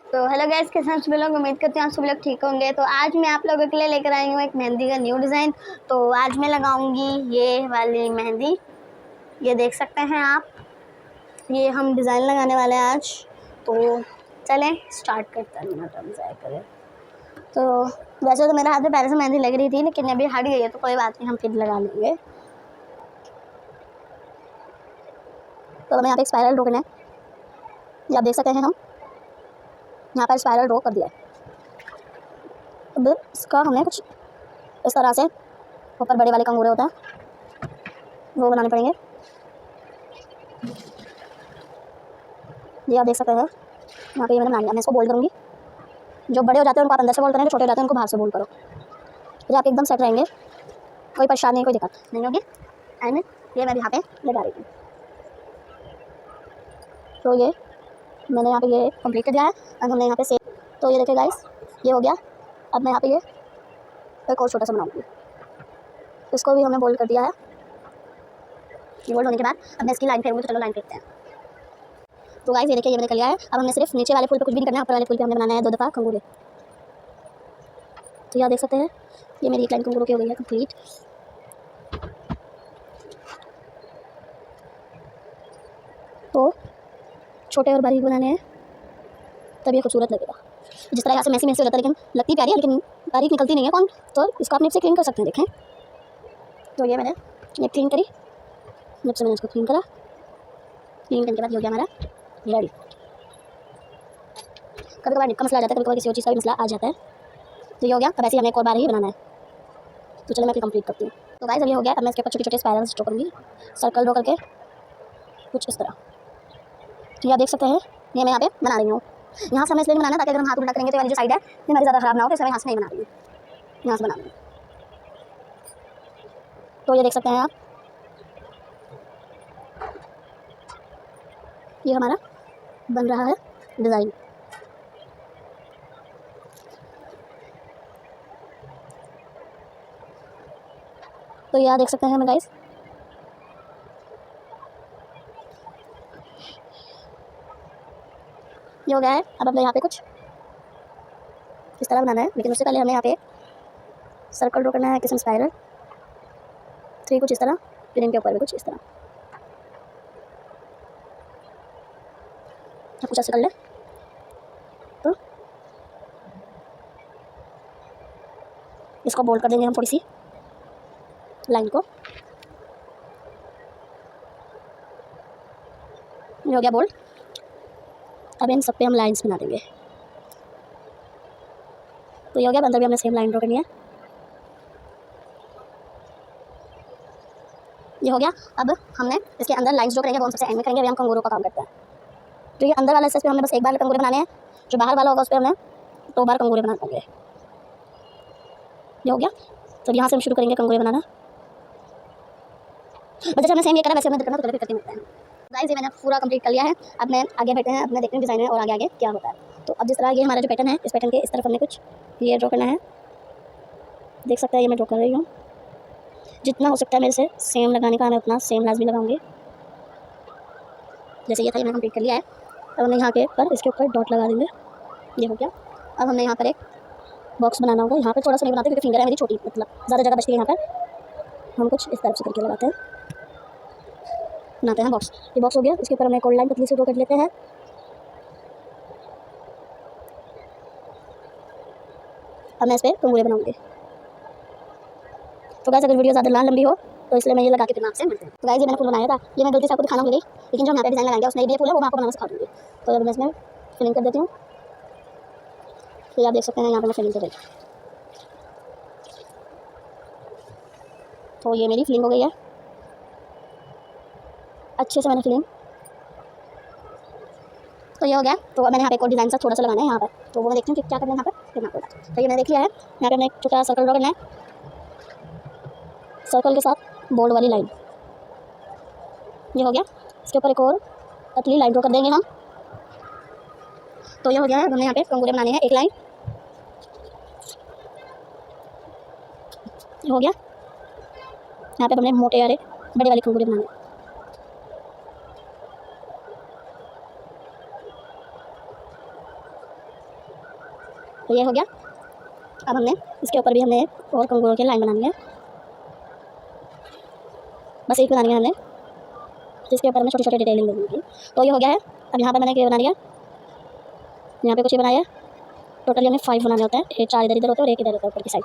तो hello guys, कैसे हैं सभी लोग। उम्मीद करती हूँ आप सभी लोग ठीक होंगे। तो आज मैं आप लोगों के लिए लेकर आई हूँ एक मेहंदी का न्यू डिज़ाइन। तो आज मैं लगाऊंगी ये वाली मेहंदी, ये देख सकते हैं आप। ये हम डिज़ाइन लगाने वाले हैं आज। तो चलें स्टार्ट करते हैं, बिना टाइम करें। तो वैसे तो मेरे हाथ में पहले से मेहंदी लग रही थी, लेकिन अभी हट गई है, तो कोई बात नहीं, हम फिर लगा लेंगे। तो हमें यहाँ पे एक स्पाइरल ड्रॉ करना है। ये आप देख सकते हैं, हम यहाँ पर स्पाइरल ड्रॉ कर दिया है। अब इसका हमने कुछ इस तरह से ऊपर बड़े वाले कंगूरे होता है वो बनाने पड़ेंगे। ये आप देख सकते हैं, यहाँ पे ये मैंने बना लिया। मैं इसको बोल्ड करूँगी। जो बड़े हो जाते हैं उनको आप अंदर से बोल्ड करें, जो छोटे हो जाते हैं उनको बाहर से बोल्ड करो। ये आप एकदम सेट रहेंगे, कोई परेशानी नहीं, कोई दिक्कत नहीं होगी। एंड ये मैं यहाँ पे लगा रही हूँ। तो ये मैंने यहाँ पे ये कंप्लीट कर दिया है। अब हमने यहाँ पे सेव, तो ये देखिए गाइस, ये हो गया। अब मैं यहाँ पे ये एक और छोटा सा बनाऊँगी। इसको भी हमने बोल्ड कर दिया है। ये बोल्ड होने के बाद अब मैं इसकी लाइन फेरूँगी। तो चलो लाइन फेरते हैं। तो गाइस ये देखिए, ये मैंने कर लिया है। अब हमने सिर्फ नीचे वाले फूल पे कुछ भी नहीं करना है, ऊपर वाले फूल पे हमने बनाना है 2 दफ़ा कंगूरे। तो यहाँ देख सकते हैं, ये मेरी एक लाइन कंगूरों की हो गई है कंप्लीट। तो छोटे और बारीक बनाने हैं, तब ये खूबसूरत लगेगा। जिस तरह यहाँ से मैसी हो जाता है, लेकिन लगती प्यारी है, लेकिन बारीक निकलती नहीं है। कौन तो इसको आप निप से क्लीन कर सकते हैं। देखें, तो ये मैंने निप क्लीन करी, निप से मैंने इसको क्लीन करा। क्लीन करने के बाद ये हो गया हमारा रेडी। कभी कभार निप का मसला आ जाता है, कभी कभार किसी और चीज़ का भी मसला आ जाता है। तो ये हो गया। अब ऐसे हमें एक और बार ही बनाना है। तो चलो मैं फिर कंप्लीट करती हूँ। तो गाइस अब ये हो गया। अब मैं इसके ऊपर छोटे छोटे स्पाइरल्स ड्रॉ करूँगी, सर्कल ड्रॉ करके कुछ इस तरह। तो ये आप देख सकते हैं, ये मैं यहाँ पे बना रही हूँ। यहाँ से हमें इसलिए बनाना है ताकि अगर हम हाथ उल्टा करेंगे तो वाली जो साइड है ये हमारी ज़्यादा खराब ना हो, तो इसलिए मैं यहाँ से नहीं बना रही हूँ, यहाँ से बना रही हूँ। तो ये देख सकते हैं आप, ये हमारा बन रहा है डिज़ाइन। तो ये देख सकते हैं हमें गाइस, ये हो गया है। अब हमें यहाँ पे कुछ इस तरह बनाना है, लेकिन उससे पहले हमें यहाँ पे सर्कल ड्रॉ करना है, किस्म स्पाइरल। तो ये कुछ इस तरह, फिर इनके ऊपर भी कुछ इस तरह। कुछ ऐसे कर ले। तो इसको बोल्ड कर देंगे हम थोड़ी सी लाइन को। ये हो गया बोल्ड। अब इन सब पे हम लाइंस बना देंगे। तो ये हो गया। अंदर भी हमने सेम लाइन ड्रॉ करनी है। ये हो गया। अब हमने इसके अंदर लाइंस ड्रॉ करेंगे, वो हम सबसे एंड में करेंगे। अभी हम कंगूरों का काम करते हैं। तो ये अंदर वाला हिस्से पे हमने बस एक बार कंगूरे बनाने हैं, जो बाहर वाला होगा उस पर हमने 2 बार कंगूरे बना देंगे। ये हो गया। तो यहाँ से हम शुरू करेंगे कंगूरे बनाना। बस जैसे हमने सेम ये करा वैसे हमें करना, तो चलो फिर करते हैं। गाइस ये मैंने पूरा कंप्लीट कर लिया है। अब मैं आगे बैठे हैं, अब मैं देखते हैं डिज़ाइन में और आगे आगे क्या होता है। तो अब जिस तरह ये हमारा जो पैटर्न है, इस पैटर्न के इस तरफ हमने कुछ ये ड्रॉ करना है। देख सकते हैं, ये मैं ड्रॉ कर रही हूँ। जितना हो सकता है मेरे से सेम लगाने का, मैं उतना सेम लाजमी लगाऊंगी। जैसे ये था, ये मैंने कंप्लीट कर लिया है। अब हमने यहाँ के ऊपर इसके ऊपर डॉट लगा देंगे। ये हो गया। अब हमने यहाँ पर एक बॉक्स बनाना होगा। यहाँ पर थोड़ा सा नहीं बनाते क्योंकि फिंगर है मेरी छोटी, मतलब ज़्यादा जगह बचती है। यहाँ पर हम कुछ इस तरफ से करके लगाते हैं, बनाते हैं बॉक्स। ये बॉक्स हो गया। इसके ऊपर हम एक और लाइन पतली से ड्रॉ कर लेते हैं। अब मैं इस पर कंगूरे बनाऊंगी। तो गाइस अगर वीडियो ज़्यादा लंबी हो तो इसलिए मैं ये लगा के फिर आपसे मिलते हैं। तो गाइस ये मैंने फूल बनाया था, ये मैं गलती से आपको दिखाना भूल गई, लेकिन जो हम यहाँ पे डिज़ाइन लगाएंगे उसमें ये फूल है, वो मैं आपको बनाना सिखा दूँगी। तो अब मैं इसमें फिलिंग कर देती हूँ। फिर आप देख सकते हैं यहाँ पर मैं फिलिंग कर रही हूँ। तो ये मेरी फिलिंग हो गई है, अच्छे से मैंने फिलिंग। तो ये हो गया। तो अब मैंने यहाँ पे एक और डिज़ाइन सा थोड़ा सा लगाना है यहाँ पर। तो वो मैं देखती हूँ कि क्या करना है यहाँ पर, फिर मैं आपको। तो ये मैंने देख लिया है। यहाँ पे मैंने एक छोटा सर्कल ड्रॉ करना है, सर्कल के साथ बोल्ड वाली लाइन। ये हो गया। इसके ऊपर एक और पतली लाइन ड्रॉ कर देंगे हम। तो ये हो गया है। हमने यहाँ पे कंगूरे बनाने हैं, एक लाइन। ये हो गया। यहाँ पे हमने मोटे वाले बड़े वाले कंगूरे बनाने हैं। तो ये हो गया। अब हमने इसके ऊपर भी हमने और कंगूरों की लाइन बनानी है, बस एक बनानी है हमने, जिसके ऊपर हमें छोटी छोटी डिटेलिंग देनी होगी। तो ये हो गया है। अब यहाँ पर मैंने क्या बना लिया, यहाँ पे कुछ ये बनाया है। टोटली हमें 5 बनाने होते हैं, 4 इधर होते हैं और 1 इधर होता है ऊपर की साइड।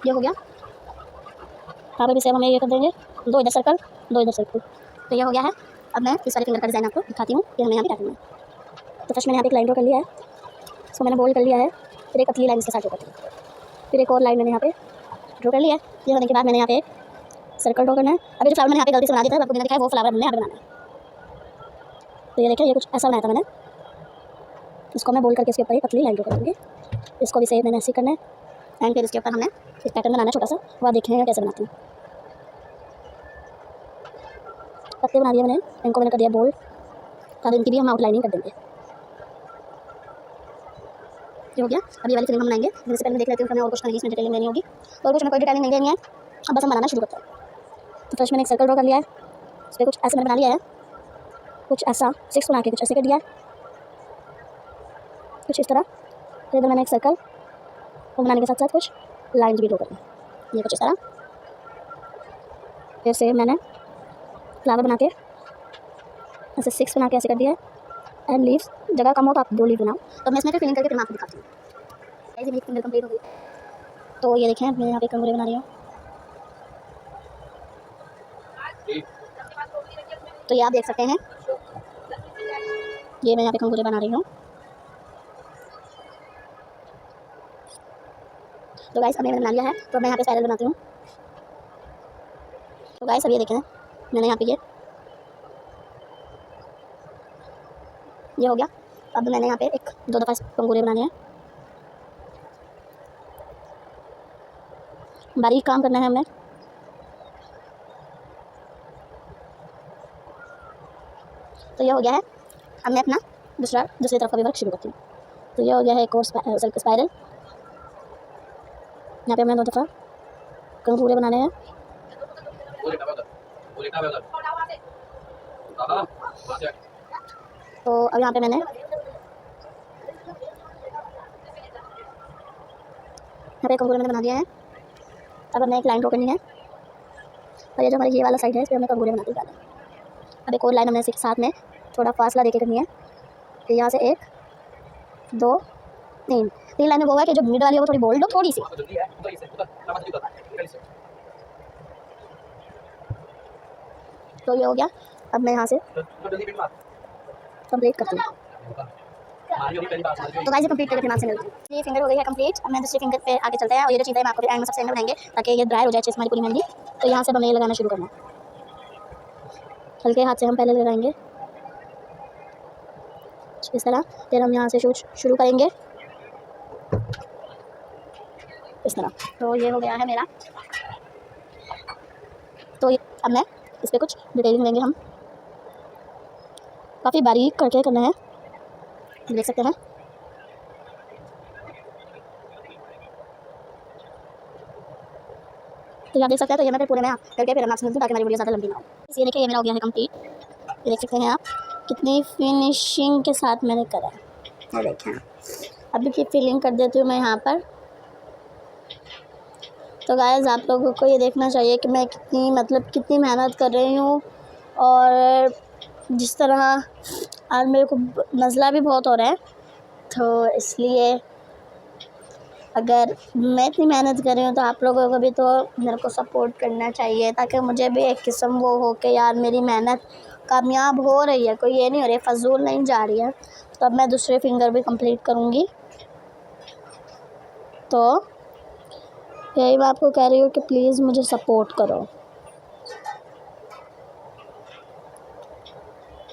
ये हो गया। यहाँ पर भी सेम हमें ये कर देंगे, 2 इधर सर्कल 2 इधर सर्कल। तो ये हो गया है। अब मैं इस वाले फिंगर का डिज़ाइन आपको दिखाती हूँ कि हमें यहाँ पे क्या करना है। तो फर्स्ट मैंने यहाँ पे एक लाइन ड्रॉ कर लिया है, इसको मैंने बोल्ड कर लिया है। फिर एक पतली लाइन इसके साथ ड्रॉ करती हूँ, फिर एक और लाइन मैंने यहाँ पे ड्रॉ कर लिया है। ये होने के बाद मैंने यहाँ पे सर्कल ड्रॉ करना है। अभी जो फ्लावर मैंने यहाँ पे गलती से बना दिया था, आपको मैंने दिखाया वो फ्लावर हमने यहाँ पे बनाना है। तो ये देखिए, ये कुछ ऐसा बनाया था मैंने, इसको मैं बोल्ड करके इसके ऊपर एक पतली लाइन ड्रॉ कर दूँगी। इसको भी सेम मैंने ऐसे ही करना है एंड फिर इसके ऊपर हमने एक पैटर्न बनाना है छोटा सा, वो आप देखेंगे कैसे बनाती हूँ। पत्ते बना दिए मैंने, इनको मैंने कर दिया बोल्ड। अब इनकी भी हम आउटलाइनिंग कर देंगे। ये हो गया। अब ये वाली फिल्म हम बनाएंगे। जैसे पहले देख लेते हैं, हमें और कुछ करनी इसमें डिटेलिंग देनी होगी, और कुछ हमें कोई डिटेलिंग नहीं देनी है। अब बस हम बनाना शुरू करते हैं। तो फर्स्ट मैंने एक सर्कल ड्रॉ कर लिया है, उस पर कुछ ऐसे मैंने बना लिया है, कुछ ऐसा 6 बना के कुछ ऐसे कर दिया है, कुछ इस तरह। फिर इधर मैंने एक सर्कल वो बनाने के साथ साथ कुछ लाइन्स भी ड्रॉ कर दी, ये कुछ इस तरह। फिर से मैंने फ्लावर बना के ऐसे 6 बना के ऐसे कर दिया है एंड लीव्स। जगह कम हो तो आप 2 लीव बनाओ। तो मैं इसमें फिर फिलिंग करके फिर मैं आपको दिखाती हूँ। ऐसे मेरी फिंगर कंप्लीट हो गई। तो ये देखें, मैं यहाँ पे कंगूरे बना रही हूँ। तो ये आप देख सकते हैं, ये मैं यहाँ पे कंगूरे बना रही हूँ। तो गाइस अब मैंने बना लिया है, तो मैं यहाँ पे स्पाइरल बनाती हूँ। तो गाइस अब ये देखें, मैंने यहाँ पे ये हो गया। अब मैंने यहाँ पे 1-2 दफ़ा कंगूरे बनाने हैं। बारीक काम करना है हमने। तो ये हो गया है। अब मैं अपना दूसरी तरफ का भी वर्क शुरू करती हूँ। तो ये हो गया है एक और स्पाइरल। यहाँ पे हमने 2 दफ़ा कंगूरे बनाने हैं। तो अब यहाँ पे मैंने कंगूरे मैंने बना दिया है। अब हमें एक लाइन ड्रॉ करनी है, और ये जो हमारी ये वाला साइड है इस पर हमें कंगूरे बनाते जाना है। अब एक और लाइन हमें इसके साथ में थोड़ा फासला देके करनी है। तो यहाँ से 1 2 3 लाइनें वो है कि जो मिड वाली है वो थोड़ी बोल्ड हो, थोड़ी सी। तो ये हो गया। अब मैं यहाँ से कंप्लीट करती हूँ। तो गाइस कंप्लीट करके फिर आपसे मिलती हूँ। ये फिंगर हो गई है कंप्लीट। अब मैं दूसरी फिंगर पे आगे चलते हैं, और ये जो चीज़ें मैं आपको एंड में सबसे एंड में बनाएंगे ताकि ये ड्राई हो जाए अच्छे से हमारी पूरी मेहंदी। तो यहाँ से हमें ये लगाना शुरू करना है, हल्के हाथ से हम पहले लगाएंगे इस तरह। फिर हम यहाँ से शुरू करेंगे इस तरह। तो ये हो गया है मेरा। तो अब मैं इस पर कुछ डिटेलिंग देंगे हम, काफ़ी बारीक करके करना है, देख सकते हैं। तो आप देख सकते हैं। तो ये मैं फिर पूरे में करके फिर हम आपसे मिलती हूँ ताकि मेरी वीडियो ज़्यादा लंबी ना हो। ये देखिए, ये मेरा हो गया है कंप्लीट। ये देख सकते हैं आप कितनी फिनिशिंग के साथ मैंने करा है। ये देखें, अभी की फिलिंग कर देती हूँ मैं यहाँ पर। तो गाइस आप लोगों को ये देखना चाहिए कि मैं कितनी मेहनत कर रही हूँ, और जिस तरह आज मेरे को नज़ला भी बहुत हो रहा है, तो इसलिए अगर मैं इतनी मेहनत कर रही हूँ तो आप लोगों को भी तो मेरे को सपोर्ट करना चाहिए, ताकि मुझे भी एक किस्म वो हो कि यार मेरी मेहनत कामयाब हो रही है, कोई ये नहीं हो रही है, फजूल नहीं जा रही है। तो अब मैं दूसरे फिंगर भी कंप्लीट करूँगी। तो यही मैं आपको कह रही हूँ कि प्लीज़ मुझे सपोर्ट करो।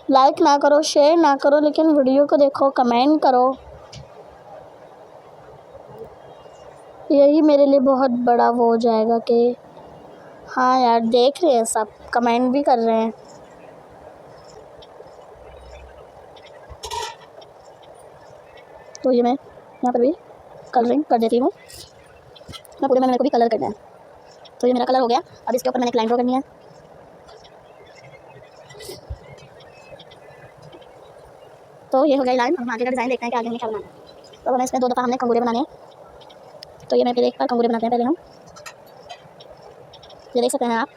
लाइक ना करो, शेयर ना करो, लेकिन वीडियो को देखो, कमेंट करो। यही मेरे लिए बहुत बड़ा वो हो जाएगा कि हाँ यार देख रहे हैं, सब कमेंट भी कर रहे हैं। तो ये मैं यहाँ पर भी कलरिंग कर देती हूँ। मैं पूरे में मेरे को भी कलर करना है। तो ये मेरा कलर हो गया। अब इसके ऊपर मैंने एक लाइन ड्रॉ करनी है। तो ये हो गया लाइन। अब आगे का डिज़ाइन देखते हैं कि आगे हमें क्या बनाना है। तो हमें इसमें 2 दफ़ा हमने कंगूरे बनाने हैं। तो ये मैं फिर एक बार कंगूरे बनाते हैं पहले हम। ये देख सकते हैं आप।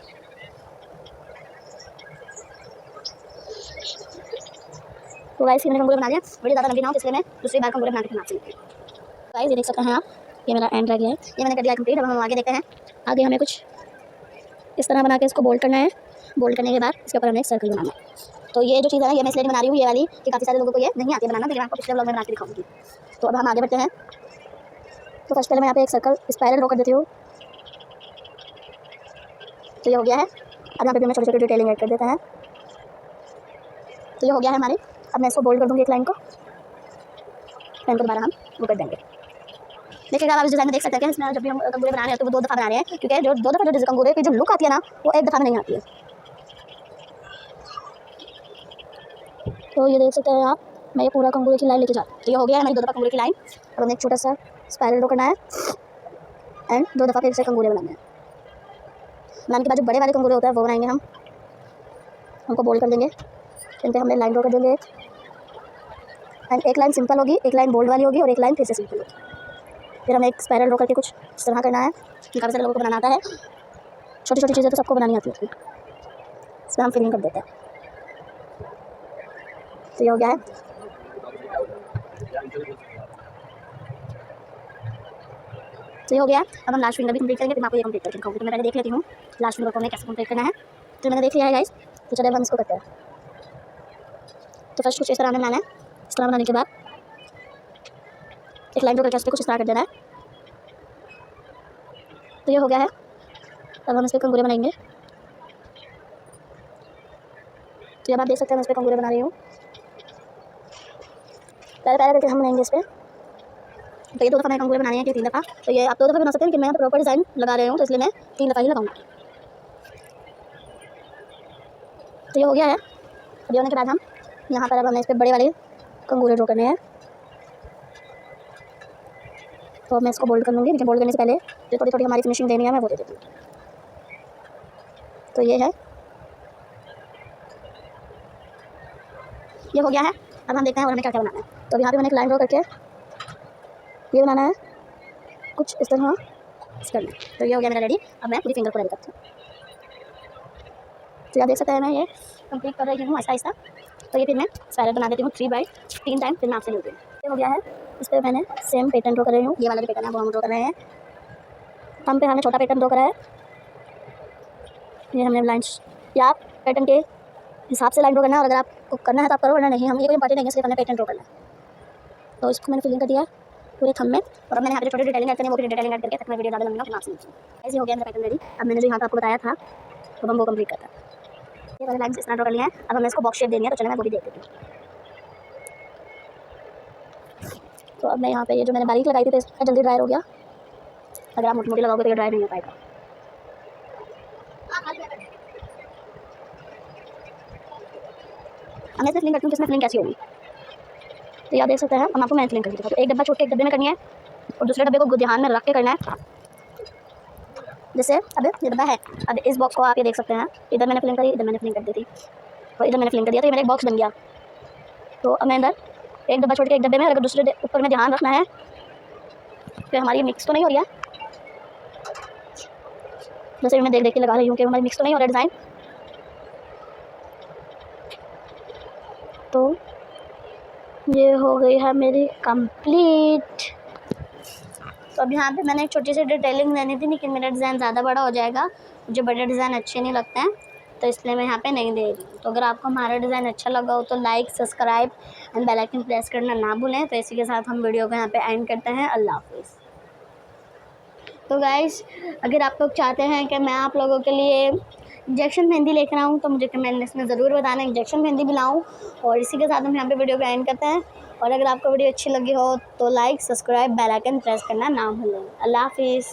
तो गाइस मैंने कंगूरे बना लिया। वीडियो ज़्यादा लंबी ना हो इसलिए मैं दूसरी बार कंगूरे बना के आपसे मिलती हूँ। गाइस ये देख सकते हैं आप, ये मेरा एंड रह गया है। ये मैंने कर दिया कंप्लीट। अब हम आगे देखते हैं। आगे हमें कुछ इस तरह बना के इसको बोल्ड करना है। बोल्ड करने के बाद इसके ऊपर हमें एक सर्कल बनाना है। तो ये जो चीज़ है ना, ये मैं इसलिए बना रही हूँ ये वाली, कि काफ़ी सारे लोगों को ये नहीं आती है बनाना, लेकिन आपको पिछले ब्लॉग में बना के दिखाऊंगी। तो अब हम आगे बढ़ते हैं। तो फर्स्ट पहले मैं यहाँ पे एक सर्कल स्पाइरल ड्रॉ कर देती हूँ। तो ये हो गया है। अब यहाँ पे भी मैं छोटी छोटी डिटेलिंग ऐड कर देते हैं। तो ये हो गया है हमारे। अब मैं इसको बोल्ड कर दूँगी एक लाइन को, लाइन को दोबारा हम वो कर देंगे। देखिएगा आप इस डिज़ाइन में देख सकते हैं कि इसमें जब भी हम कंगूरे बना रहे हैं तो वो 2 दफ़ा बना रहे हैं, क्योंकि जो 2 दफ़ा जो कंगूरे की जो लुक आती है ना, वो एक दफ़ा में नहीं आती है। तो ये देख सकते हैं आप, मैं ये पूरा कंगूरे की लाइन लेके जा रहा हूँ। तो ये हो गया है मेरी 2 दफ़ा कंगूरे की लाइन। अब हमें एक छोटा सा स्पाइरल ड्रॉ करना है एंड 2 दफ़ा फिर से कंगूरे बनाने हैं। बनाने के बाद जो बड़े वाले कंगूरे होता है वो बनाएंगे हम। हमको बोल्ड कर देंगे, इन पर हमने लाइन ड्रॉ कर देंगे एंड एक लाइन सिंपल होगी, एक लाइन बोल्ड वाली होगी और एक लाइन फिर से सिंपल होगी। फिर हमें एक स्पाइरल ड्रॉ करके कुछ इस तरह करना है कि काफ़ी सारे लोगों को बनाना आता है। छोटी छोटी चीज़ें तो सबको बनानी आती है। इसमें हम फिलिंग कर देते हैं। तो ये हो गया है। तो ये हो गया। अब हम लास्ट फिंगर भी कंप्लीट करेंगे, फिर मैं आपको ये कंप्लीट करके दिखाऊंगी। तो मैं पहले देख लेती हूँ लास्ट फिंगर को हमें कैसे कंप्लीट करना है। तो मैंने देख लिया है गाइस। तो चलिए अब हम इसको करते हैं। तो फर्स्ट कुछ इस तरह हमें बनाना है। इस तरह बनाने के बाद एक लाइन ड्रॉ करके उस पर कुछ इस तरह कर देना है। तो ये हो गया है। अब हम इस पर कंगूरे बनाएंगे। तो अब आप देख सकते हैं मैं इस पर कंगूरे बना रही हूँ। पहले करके हम बनाएंगे इस पर। तो ये 2 दफ़ा मैं कंगूरे बनाने हैं कि 3 दफ़ा। तो ये आप 2 दफ़ा बना सकते हैं कि मैं प्रॉपर डिज़ाइन लगा रही हूँ, तो इसलिए मैं 3 दफ़ा ही लगाऊंगी। तो ये हो गया है। अभी होने के बाद हम यहाँ पर अब हमें इस पर बड़े वाले कंगूरे ड्रॉ करने हैं। तो मैं इसको बोल्ड कर लूँगी, लेकिन बोल्ड करने से पहले जो थोड़ी थोड़ी हमारी फिनिशिंग देनी है मैं वो दे देती हूँ। तो ये है, ये हो गया है। अब हम देखते हैं और हमें क्या क्या बनाना है। तो यहाँ पे मैंने एक लाइन ड्रॉ करके ये बनाना है कुछ इस तरह करना है। तो ये हो गया मेरा रेडी। अब मैं पूरी फिंगर को रेडी करती हूँ। तो आप देख सकते हैं मैं ये कंप्लीट कर रही हूँ आहिस्ता आहिस्ता। तो ये फिर मैं स्पाइरल बना देती हूँ 3 टाइम, फिर मैं आपसे मिलती हूँ। ये हो गया है। इस पर मैंने सेम पैटर्न ड्रॉ कर रही हूँ। ये वाला जो पैटर्न है वो हम ड्रॉ कर रहे हैं। हम पे हमने छोटा पैटर्न ड्रॉ करा है। ये हमने लाइन्स या आप पैटर्न के हिसाब से लाइन ड्रॉ करना है, और अगर आपको करना है तो आप करो, वरना नहीं। हम ये कोई इंपॉर्टेंट नहीं है, सिर्फ हमने पैटर्न ड्रॉ करना है। तो इसको मैंने फिलिंग कर दिया पूरे थंब में। और अब मैंने यहाँ पे छोटी डिटेलिंग ऐड करनी है, वो भी डिटेलिंग ऐड करके तक मैं वीडियो ज़्यादा लंबी ना आपसे मिलती हूँ। ऐसे हो गया मेरा पैटर्न रेडी। अब मैंने जो यहाँ पे आपको बताया था तो हम वो कंप्लीट करता है। ये वाले लाइन्स इस तरह ड्रॉ कर लिया है। अब हमें इसको बॉक्स शेप देनी है, तो चलो मैं वो भी देख देती हूँ। तो अब मैं यहाँ पे ये जो मैंने बारीक लगाई थी तो इसका जल्दी ड्राई हो गया। अगर आप मोटी मोटी लगाओगे तो ये ड्राई नहीं हो पाएगा। मैं इसमें फिलिंग करती हूँ कि इसमें फिलिंग कैसी होगी। तो आप देख सकते हैं, हम आपको मैं फिलिंग करके दिखाती हूँ। एक डब्बा छोड़ के एक डब्बे में करनी है और दूसरे डब्बे को ध्यान में रख के करना है। जैसे अब ये डब्बा है, अब इस बॉक्स को आप ये देख सकते हैं, इधर मैंने फिलिंग करी, इधर मैंने फिलिंग कर दी थी और इधर मैंने फिलिंग कर दिया, तो ये मेरा एक बॉक्स बन गया। तो अब मैं अंदर एक डब्बा छोड़ के एक डब्बे में, अगर दूसरे ऊपर में ध्यान रखना है कि हमारी मिक्स तो नहीं हो रही है। जैसे मैं देख देख के लगा रही हूँ कि हमारी मिक्स तो नहीं हो रहा डिज़ाइन। तो ये हो गई है मेरी कंप्लीट। तो अब यहाँ पे मैंने एक छोटी सी डिटेलिंग देनी थी, लेकिन मेरा डिज़ाइन ज़्यादा बड़ा हो जाएगा, मुझे बड़े डिज़ाइन अच्छे नहीं लगते हैं, तो इसलिए मैं यहाँ पे नहीं दे रही हूँ। तो अगर आपको हमारा डिज़ाइन अच्छा लगा हो तो like, subscribe and bell icon press करना ना भूलें। तो इसी के साथ हम वीडियो को यहाँ पे एंड करते हैं। अल्लाह हाफिज़। तो गाइस, अगर आप लोग चाहते हैं कि मैं आप लोगों के लिए इंजेक्शन मेहंदी लेकर आऊँ तो मुझे कमेंट्स में ज़रूर बताना, इंजेक्शन मेहंदी भी लाऊँ। और इसी के साथ हम यहाँ पे वीडियो को एंड करते हैं। और अगर आपको वीडियो अच्छी लगी हो तो like, subscribe, bell icon press करना ना भूलें। अल्लाह हाफिज़।